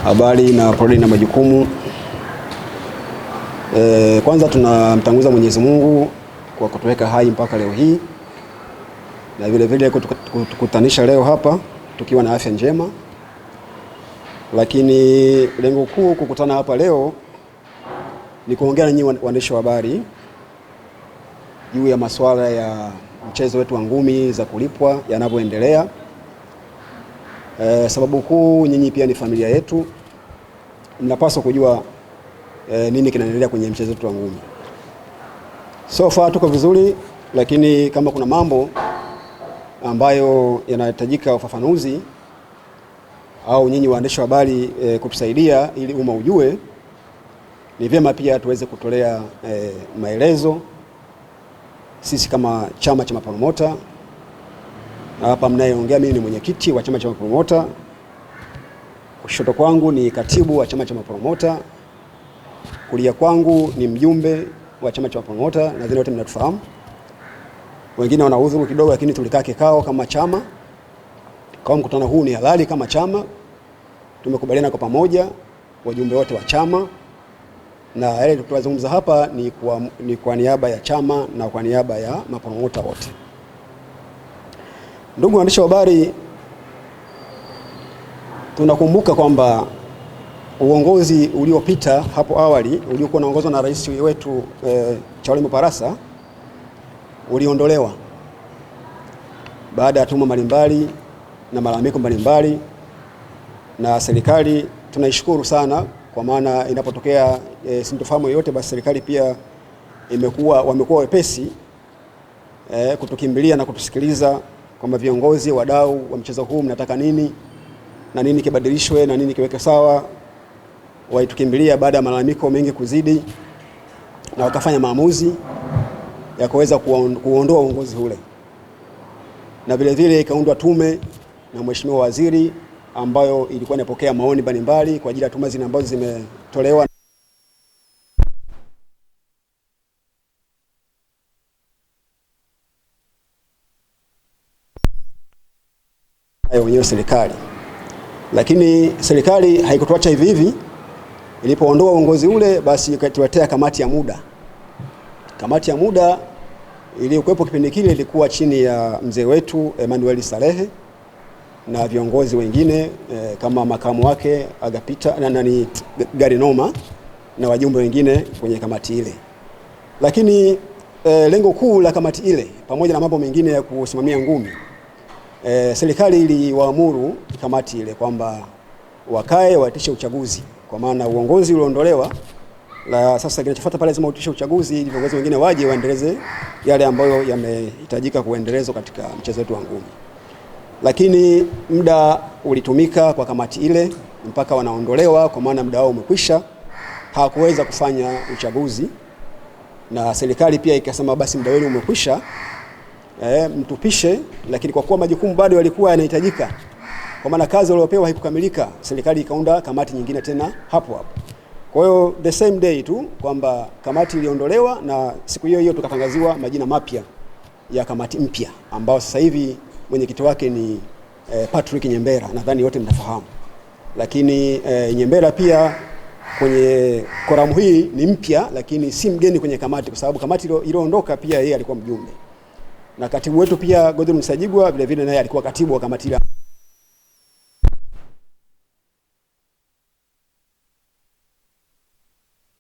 Habari na pole na majukumu. Kwanza tunamtanguza Mwenyezi Mungu kwa kutuweka hai mpaka leo hii, na vile vile kutukutanisha leo hapa tukiwa na afya njema. Lakini lengo kuu kukutana hapa leo ni kuongea na nyinyi waandishi wa habari juu ya masuala ya mchezo wetu wa ngumi za kulipwa yanavyoendelea. Sababu kuu, nyinyi pia ni familia yetu, mnapaswa kujua nini kinaendelea kwenye mchezo wetu wa ngumi. So far tuko vizuri, lakini kama kuna mambo ambayo yanahitajika ufafanuzi au nyinyi waandishi wa habari kutusaidia ili umma ujue, ni vyema pia tuweze kutolea maelezo sisi kama chama cha mapromota. Hapa mnayeongea mimi ni mwenyekiti wa chama cha mapromota, kushoto kwangu ni katibu wa chama cha mapromota, kulia kwangu ni mjumbe wa chama cha mapromota, na wote mnatufahamu. Wengine wanaudhuru kidogo, lakini tulikaa kikao kama chama, kwa mkutano huu ni halali kama chama. Tumekubaliana kwa pamoja wajumbe wote wa chama, na yale tunazungumza hapa ni kwa niaba ya chama na kwa niaba ya mapromota wote. Ndugu waandishi wa habari, tunakumbuka kwamba uongozi uliopita hapo awali uliokuwa unaongozwa na rais wetu Charles Muparasa uliondolewa baada ya tuma mbalimbali na malalamiko mbalimbali, na serikali tunaishukuru sana, kwa maana inapotokea sintofahamu yoyote, basi serikali pia wamekuwa wepesi kutukimbilia na kutusikiliza kwamba viongozi wadau wa mchezo huu mnataka nini na nini kibadilishwe na nini kiweke sawa. Waitukimbilia baada ya malalamiko mengi kuzidi, na wakafanya maamuzi ya kuweza kuondoa uongozi ule, na vile vile ikaundwa tume na mheshimiwa waziri ambayo ilikuwa inapokea maoni mbalimbali kwa ajili ya tume zile ambazo zimetolewa wenyewe serikali. Lakini serikali haikutuacha hivi hivi. Ilipoondoa uongozi ule, basi ikatuletea kamati ya muda. Kamati ya muda iliyokuwepo kipindi kile ilikuwa chini ya mzee wetu Emmanuel Salehe na viongozi wengine kama makamu wake Agapita na Garinoma na wajumbe wengine kwenye kamati ile. Lakini lengo kuu la kamati ile, pamoja na mambo mengine ya kusimamia ngumi, serikali iliwaamuru kamati ile kwamba wakae waitishe uchaguzi, kwa maana uongozi uliondolewa. La sasa kinachofuata pale lazima uitishe uchaguzi ili viongozi wengine waje waendeleze yale ambayo yamehitajika kuendelezwa katika mchezo wetu wa ngumi. Lakini muda ulitumika kwa kamati ile mpaka wanaondolewa, kwa maana muda wao umekwisha, hawakuweza kufanya uchaguzi, na serikali pia ikasema basi muda wenu umekwisha, mtupishe. Lakini kwa kuwa majukumu bado yalikuwa yanahitajika, kwa maana kazi waliopewa haikukamilika, serikali ikaunda kamati nyingine tena hapo hapo. Kwa hiyo the same day tu kwamba kamati iliondolewa, na siku hiyo hiyo tukatangaziwa majina mapya ya kamati mpya, ambao sasa hivi mwenyekiti wake ni Patrick Nyembera, nadhani wote mnafahamu. Lakini Nyembera pia kwenye koramu hii ni mpya, lakini si mgeni kwenye kamati, kwa sababu kamati iliondoka pia yeye alikuwa mjumbe, na katibu wetu pia Godwin Msajigwa vile vile naye alikuwa katibu wa kamati ile.